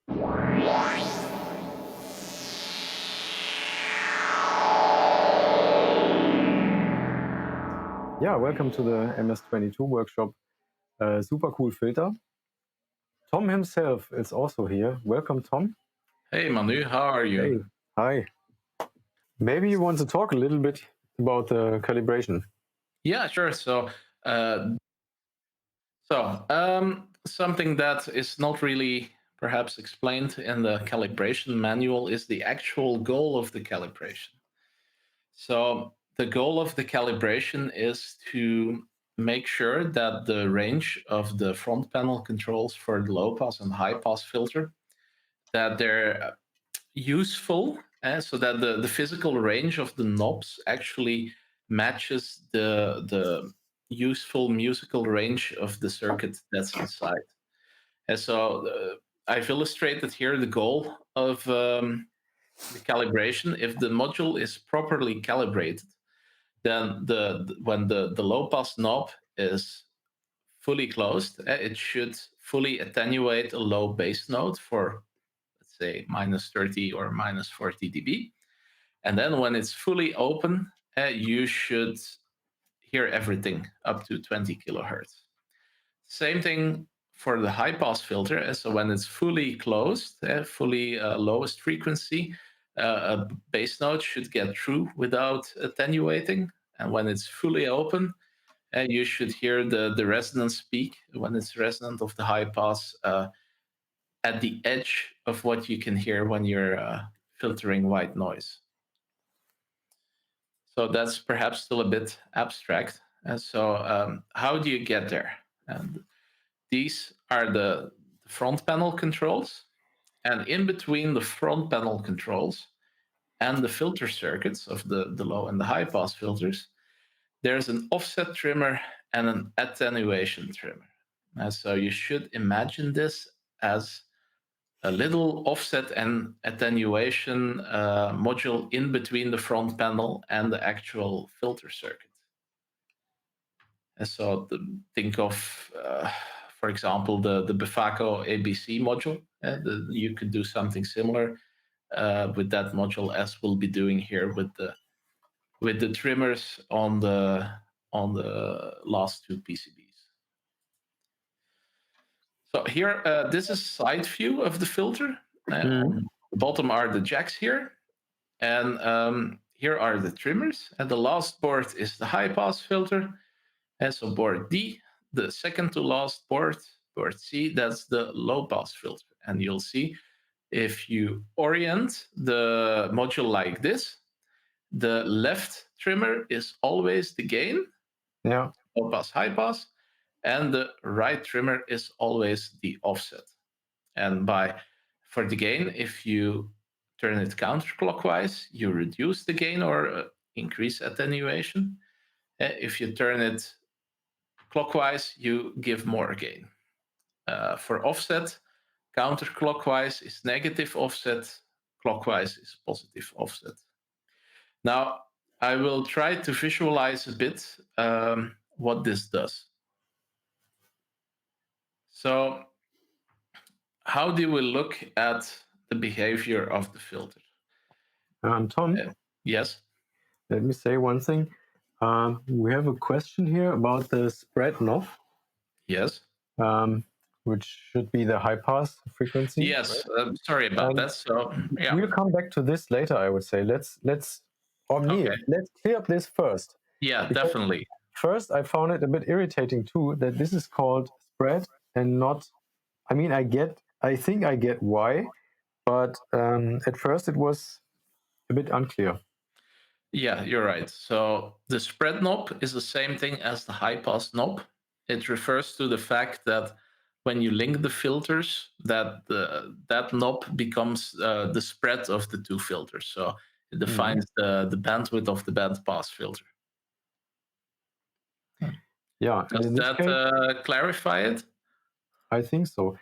Yeah, welcome to the MS-22 workshop. Super cool filter. Tom himself is also here. Welcome, Tom. Hey, Manu, how are you? Hey, hi. Maybe you want to talk a little bit about the calibration. Yeah, sure. So, something that is not really perhaps explained in the calibration manual is the actual goal of the calibration. So, the goal of the calibration is to make sure that the range of the front panel controls for the low pass and high pass filter, that they're useful, so that the physical range of the knobs actually matches the useful musical range of the circuit that's inside. And so I've illustrated here the goal of the calibration. If the module is properly calibrated, then when the low pass knob is fully closed, it should fully attenuate a low bass note for, let's say, minus 30 or minus 40 dB. And then when it's fully open, you should hear everything up to 20 kilohertz. Same thing for the high pass filter. So when it's fully closed, fully lowest frequency, a bass note should get through without attenuating. And when it's fully open, you should hear the resonance peak when it's resonant of the high pass at the edge of what you can hear when you're filtering white noise. So that's perhaps still a bit abstract. And so how do you get there? And these are the front panel controls. And in between the front panel controls and the filter circuits of the low and the high pass filters, there's an offset trimmer and an attenuation trimmer. And so you should imagine this as a little offset and attenuation module in between the front panel and the actual filter circuit. And so think of, for example, the Befaco ABC module. You could do something similar with that module as we'll be doing here with the trimmers on the last two PCBs. So here, this is side view of the filter. On the bottom are the jacks here, and here are the trimmers. And the last board is the high pass filter. And so board D, the second to last board C, that's the low pass filter. And you'll see if you orient the module like this, the left trimmer is always the gain, Yeah. low pass, high pass, and the right trimmer is always the offset. And for the gain, if you turn it counterclockwise, you reduce the gain or increase attenuation. If you turn it clockwise, you give more gain. For offset, counterclockwise is negative offset, clockwise is positive offset. Now, I will try to visualize a bit what this does. So, how do we look at the behavior of the filter? Tom? Yes? Let me say one thing. We have a question here about the spread knob. Yes. Which should be the high pass frequency. Yes, right? Sorry about that. So yeah, we'll come back to this later. I would say let's clear up this first. Yeah, definitely. First, I found it a bit irritating too that this is called spread and not. I mean, I think I get why, but at first it was a bit unclear. Yeah, you're right. So the spread knob is the same thing as the high pass knob. It refers to the fact that when you link the filters, that knob becomes the spread of the two filters. So it defines the bandwidth of the band pass filter. Yeah. Does that clarify it? I think so.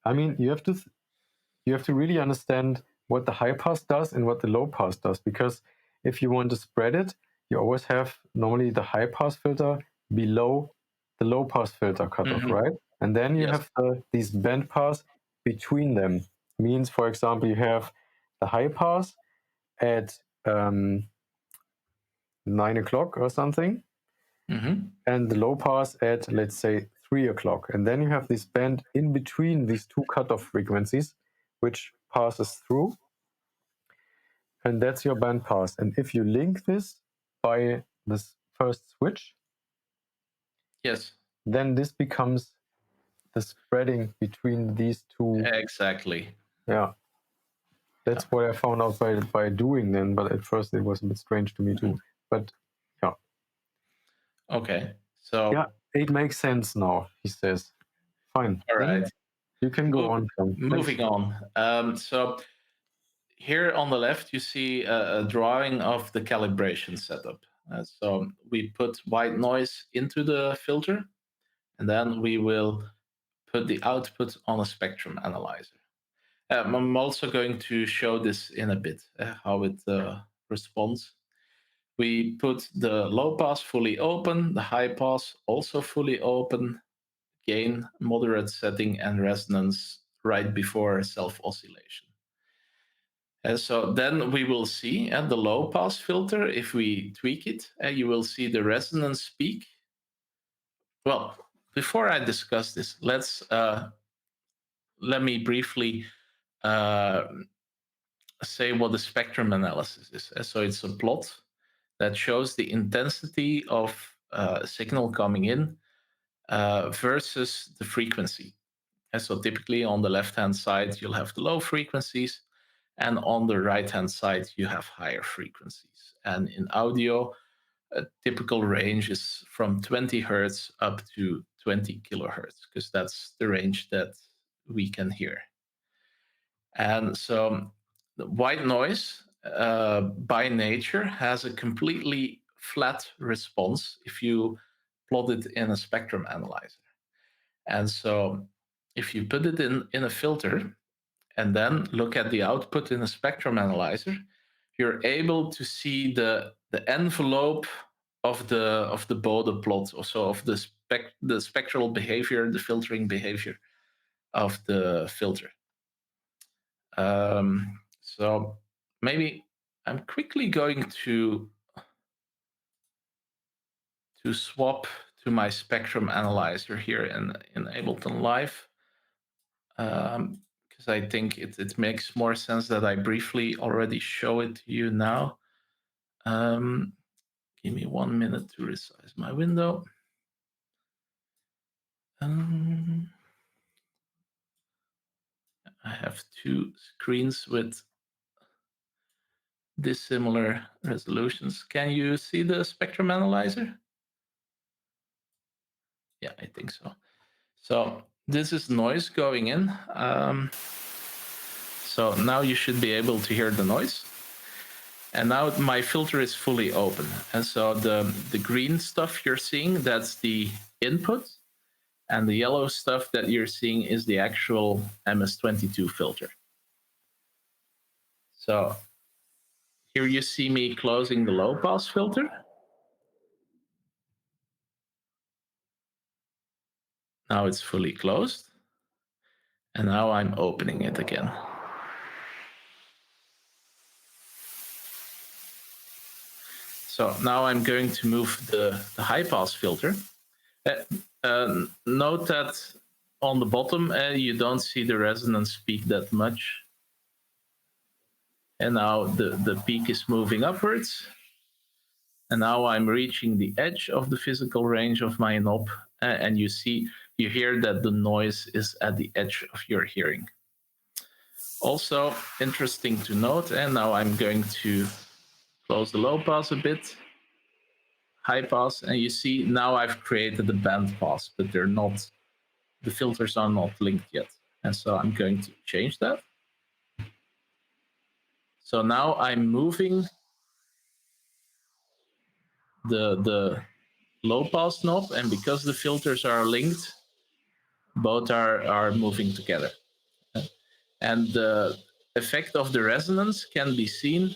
I mean, you have to really understand what the high pass does and what the low pass does, because if you want to spread it, you always have normally the high pass filter below the low pass filter cutoff, right? And then you have these band pass between them. means, for example, you have the high pass at 9 o'clock or something, and the low pass at, let's say, 3 o'clock. And then you have this band in between these two cutoff frequencies, which passes through. And that's your band pass. And if you link this by this first switch, yes, then this becomes the spreading between these two. Exactly. Yeah. That's what I found out by doing then, but at first it was a bit strange to me too. But yeah. Okay. So yeah, it makes sense now, he says. Fine. All right. Then you can go on. Moving on. So here on the left, you see a drawing of the calibration setup. So we put white noise into the filter, and then we will put the output on a spectrum analyzer. I'm also going to show this in a bit, how it responds. We put the low pass fully open, the high pass also fully open, gain, moderate setting, and resonance right before self-oscillation. And so then we will see at the low pass filter, if we tweak it, you will see the resonance peak. Well, before I discuss this, let me briefly say what the spectrum analysis is. So it's a plot that shows the intensity of a signal coming in versus the frequency. And so typically on the left-hand side, you'll have the low frequencies, and on the right-hand side, you have higher frequencies. And in audio, a typical range is from 20 hertz up to 20 kilohertz, because that's the range that we can hear. And so the white noise, by nature, has a completely flat response if you plot it in a spectrum analyzer. And so if you put it in a filter and then look at the output in a spectrum analyzer, you're able to see the envelope of the Bode plot, also of the spectral behavior, the filtering behavior of the filter. So maybe I'm quickly going to swap to my spectrum analyzer here in Ableton Live, because I think it makes more sense that I briefly already show it to you now. Give me 1 minute to resize my window. I have two screens with dissimilar resolutions. Can you see the spectrum analyzer? Yeah, I think so. So this is noise going in. So now you should be able to hear the noise. And now my filter is fully open. And so the green stuff you're seeing, that's the input. And the yellow stuff that you're seeing is the actual MS-22 filter. So here you see me closing the low pass filter. Now it's fully closed. And now I'm opening it again. So now I'm going to move the high pass filter. Note that on the bottom, you don't see the resonance peak that much. And now the peak is moving upwards. And now I'm reaching the edge of the physical range of my knob. And you hear that the noise is at the edge of your hearing. Also interesting to note, and now I'm going to close the low pass a bit, high pass, and you see now I've created a band pass, but the filters are not linked yet. And so I'm going to change that. So now I'm moving the low pass knob, and because the filters are linked, both are moving together. And the effect of the resonance can be seen.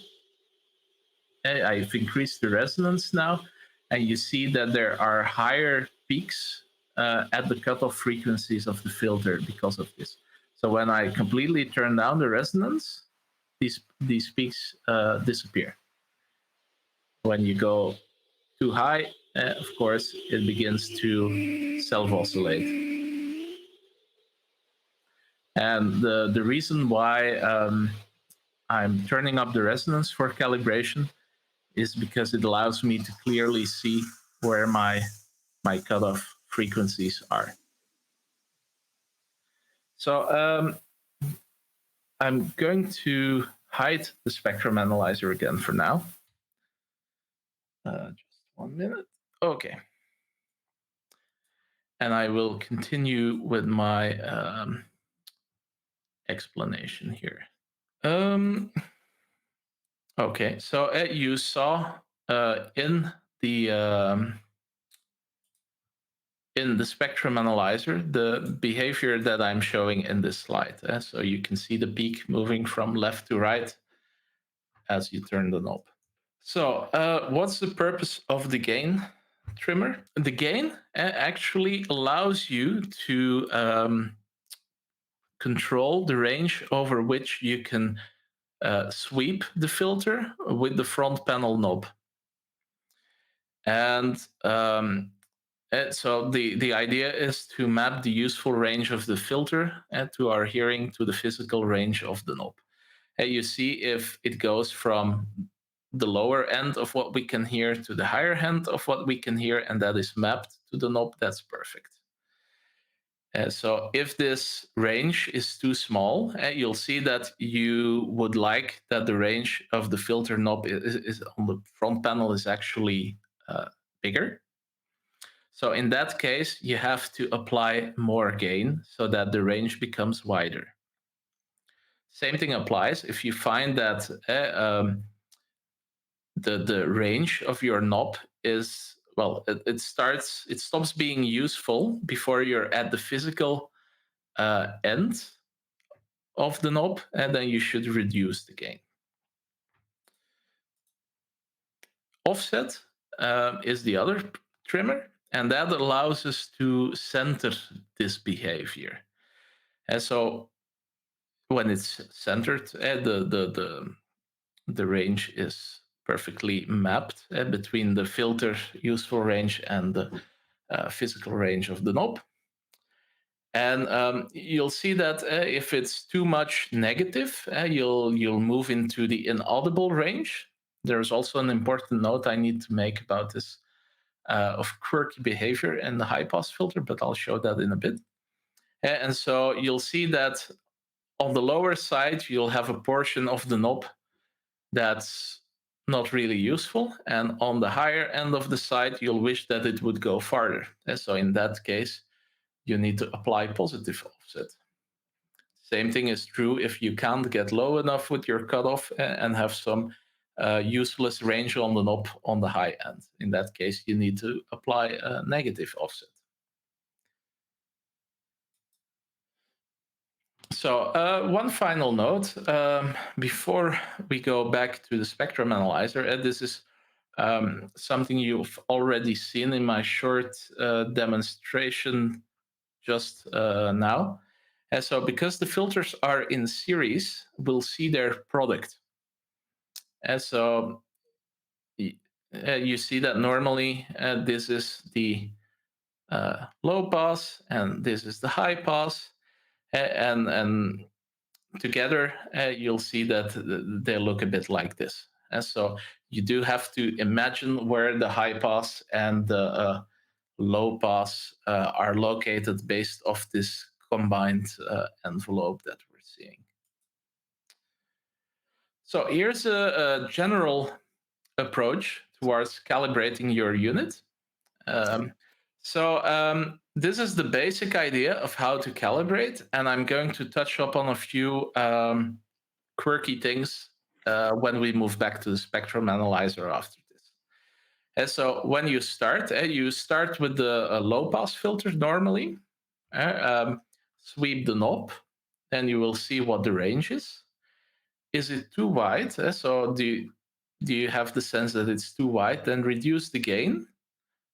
I've increased the resonance now, and you see that there are higher peaks at the cutoff frequencies of the filter because of this. So when I completely turn down the resonance, these peaks disappear. When you go too high, of course, it begins to self-oscillate. And the reason why I'm turning up the resonance for calibration is because it allows me to clearly see where my cutoff frequencies are. So I'm going to hide the spectrum analyzer again for now. Just 1 minute. Okay. And I will continue with my explanation here. Okay, so you saw in the spectrum analyzer the behavior that I'm showing in this slide. So you can see the peak moving from left to right as you turn the knob. So what's the purpose of the gain trimmer? The gain actually allows you to control the range over which you can sweep the filter with the front panel knob. And so the idea is to map the useful range of the filter to our hearing to the physical range of the knob. And you see if it goes from the lower end of what we can hear to the higher end of what we can hear, and that is mapped to the knob, that's perfect. So if this range is too small, you'll see that you would like that the range of the filter knob is on the front panel is actually bigger. So in that case, you have to apply more gain so that the range becomes wider. Same thing applies if you find that the range of your knob is, well, it stops being useful before you're at the physical end of the knob, and then you should reduce the gain. Offset is the other trimmer, and that allows us to center this behavior. And so when it's centered, the range is perfectly mapped between the filter useful range and the physical range of the knob. And you'll see that if it's too much negative, you'll move into the inaudible range. There's also an important note I need to make about this of quirky behavior in the high-pass filter, but I'll show that in a bit. And so you'll see that on the lower side, you'll have a portion of the knob that's not really useful. And on the higher end of the side, you'll wish that it would go farther. And so in that case, you need to apply positive offset. Same thing is true if you can't get low enough with your cutoff and have some useless range on the knob on the high end. In that case, you need to apply a negative offset. So one final note before we go back to the spectrum analyzer, and this is something you've already seen in my short demonstration just now. And so because the filters are in series, we'll see their product. And so you see that normally this is the low pass and this is the high pass. And together you'll see that they look a bit like this. And so you do have to imagine where the high pass and the low pass are located based off this combined envelope that we're seeing. So here's a general approach towards calibrating your unit. This is the basic idea of how to calibrate, and I'm going to touch upon a few quirky things when we move back to the spectrum analyzer after this. And so when you start with the low pass filter normally. Sweep the knob, then you will see what the range is. Is it too wide? So do you have the sense that it's too wide? Then reduce the gain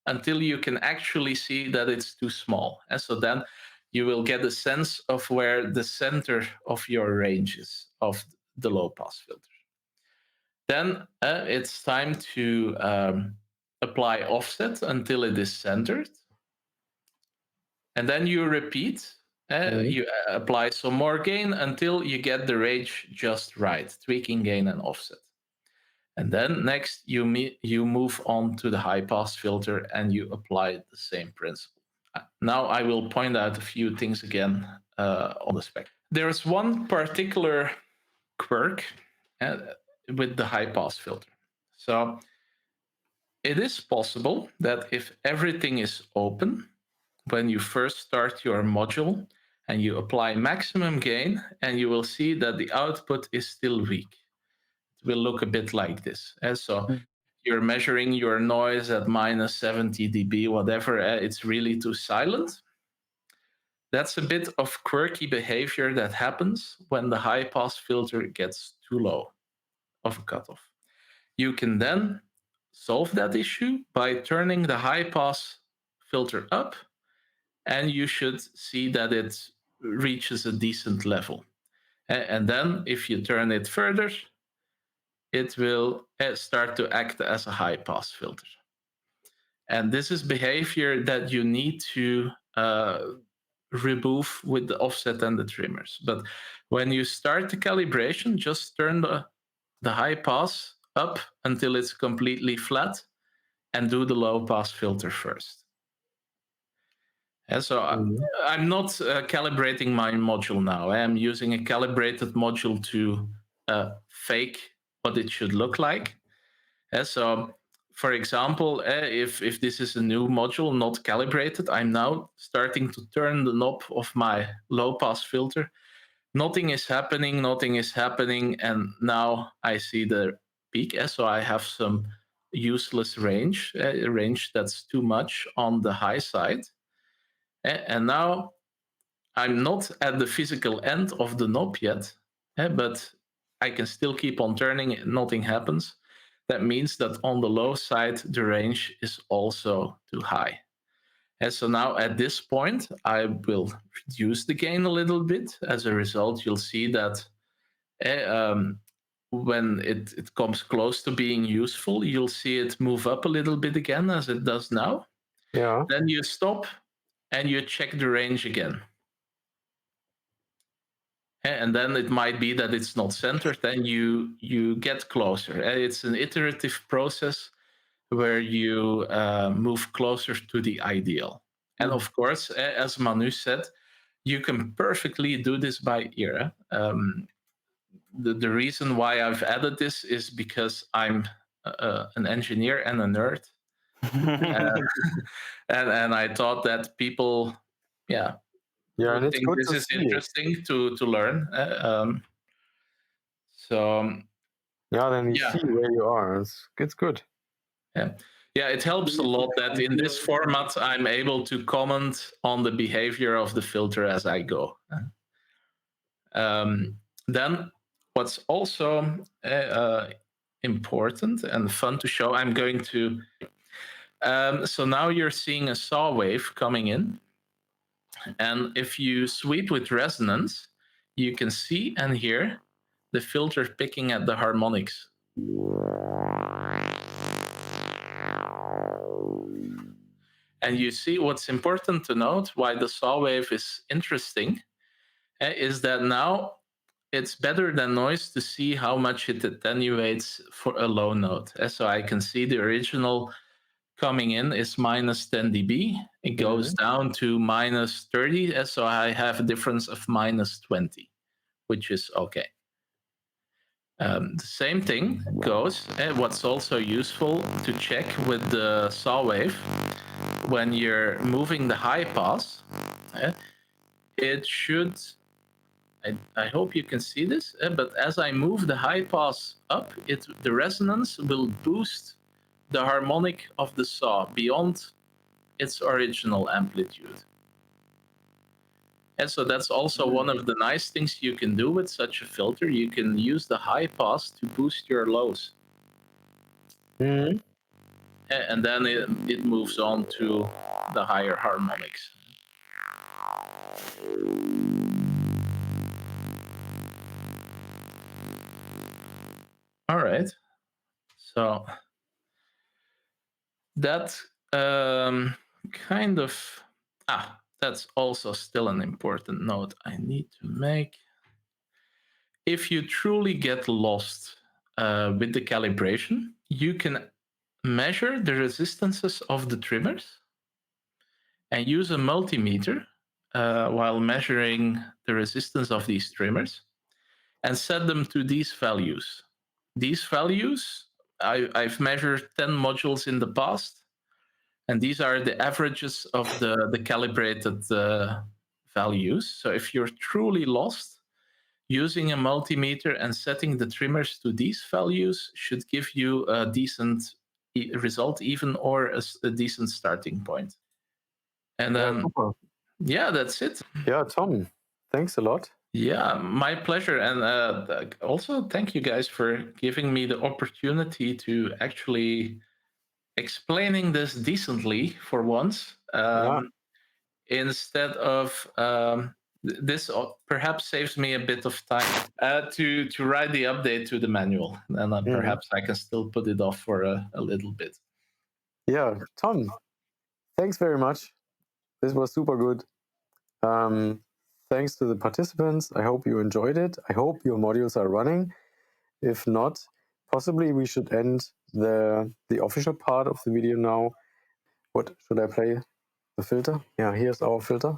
until you can actually see that it's too small. And so then you will get a sense of where the center of your range is of the low pass filter. Then it's time to apply offset until it is centered. And then you repeat, you apply some more gain until you get the range just right, tweaking gain and offset. And then next you move on to the high pass filter and you apply the same principle. Now I will point out a few things again on the spec. There's one particular quirk with the high pass filter. So it is possible that if everything is open, when you first start your module and you apply maximum gain, and you will see that the output is still weak. It will look a bit like this. And so you're measuring your noise at minus 70 dB, whatever, it's really too silent. That's a bit of quirky behavior that happens when the high pass filter gets too low of a cutoff. You can then solve that issue by turning the high pass filter up, and you should see that it reaches a decent level. And then if you turn it further, it will start to act as a high pass filter. And this is behavior that you need to remove with the offset and the trimmers. But when you start the calibration, just turn the high pass up until it's completely flat and do the low pass filter first. And so I'm not calibrating my module now. I'm using a calibrated module to fake what it should look like. So, for example, if this is a new module not calibrated, I'm now starting to turn the knob of my low pass filter. Nothing is happening, and now I see the peak. So I have some useless range, range that's too much on the high side. And now I'm not at the physical end of the knob yet, but I can still keep on turning it, nothing happens. That means that on the low side, the range is also too high. And so now at this point, I will reduce the gain a little bit. As a result, you'll see that when it comes close to being useful, you'll see it move up a little bit again, as it does now. Yeah. Then you stop and you check the range again. And then it might be that it's not centered, then you get closer. It's an iterative process where you move closer to the ideal. And of course, as Manu said, you can perfectly do this by ear. The reason why I've added this is because I'm an engineer and a nerd. And I thought that people, and it's think good this to is see interesting to learn. So then you see where you are. It's good. Yeah, it helps a lot that in this format I'm able to comment on the behavior of the filter as I go. Then what's also important and fun to show, I'm going to so now you're seeing a saw wave coming in, and if you sweep with resonance, you can see and hear the filter picking at the harmonics. And you see what's important to note why the saw wave is interesting is that now it's better than noise to see how much it attenuates for a low note. So I can see the original coming in is minus 10 dB. It goes down to minus 30. So I have a difference of minus 20, which is okay. The same thing goes. What's also useful to check with the saw wave, when you're moving the high pass, it should, I hope you can see this, but as I move the high pass up, the resonance will boost the harmonic of the saw beyond its original amplitude. And so that's also one of the nice things you can do with such a filter. You can use the high pass to boost your lows. And then it moves on to the higher harmonics. All right. So that kind of that's also still an important note I need to make. If you truly get lost with the calibration, you can measure the resistances of the trimmers and use a multimeter while measuring the resistance of these trimmers and set them to these values. These values, I've measured 10 modules in the past, and these are the averages of the calibrated values. So if you're truly lost, using a multimeter and setting the trimmers to these values should give you a decent result, even or a decent starting point. And then, yeah, that's it. Yeah, Tom, thanks a lot. Yeah, my pleasure. And also, thank you guys for giving me the opportunity to actually explaining this decently for once. Instead of this perhaps saves me a bit of time to write the update to the manual, and perhaps I can still put it off for a little bit. Yeah, Tom, thanks very much. This was super good. Thanks to the participants. I hope you enjoyed it. I hope your modules are running. If not, possibly we should end the official part of the video now. What should I play? The filter? Yeah, here's our filter.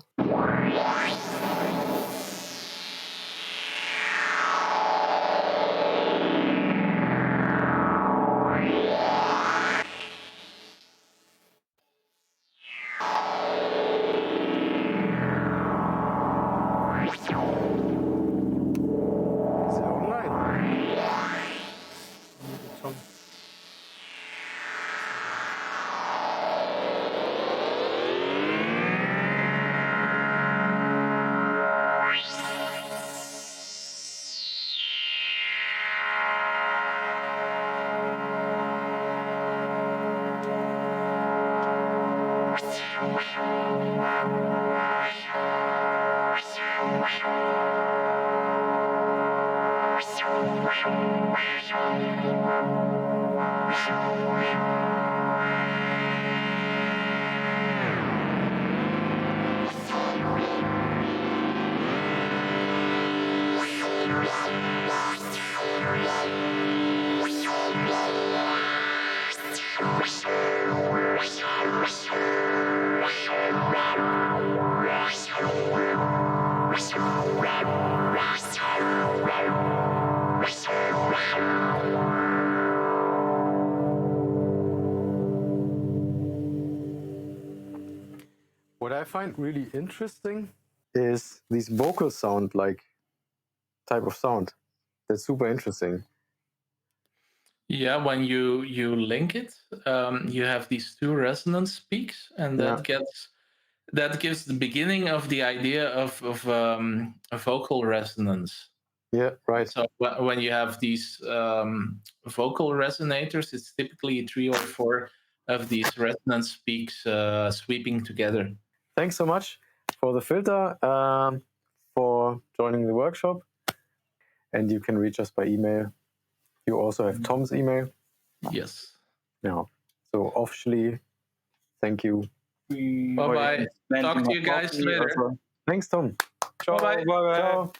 What I find really interesting is these vocal sound like type of sound. That's super interesting. Yeah, when you link it, you have these two resonance peaks, and that gives the beginning of the idea of a vocal resonance. Yeah, right. So when you have these vocal resonators, it's typically 3 or 4 of these resonance peaks sweeping together. Thanks so much for the filter, for joining the workshop. And you can reach us by email. You also have Tom's email. Yes. Yeah. So officially, thank you. Bye-bye. Talk to you guys later. Thanks, Tom. Bye-bye. Ciao.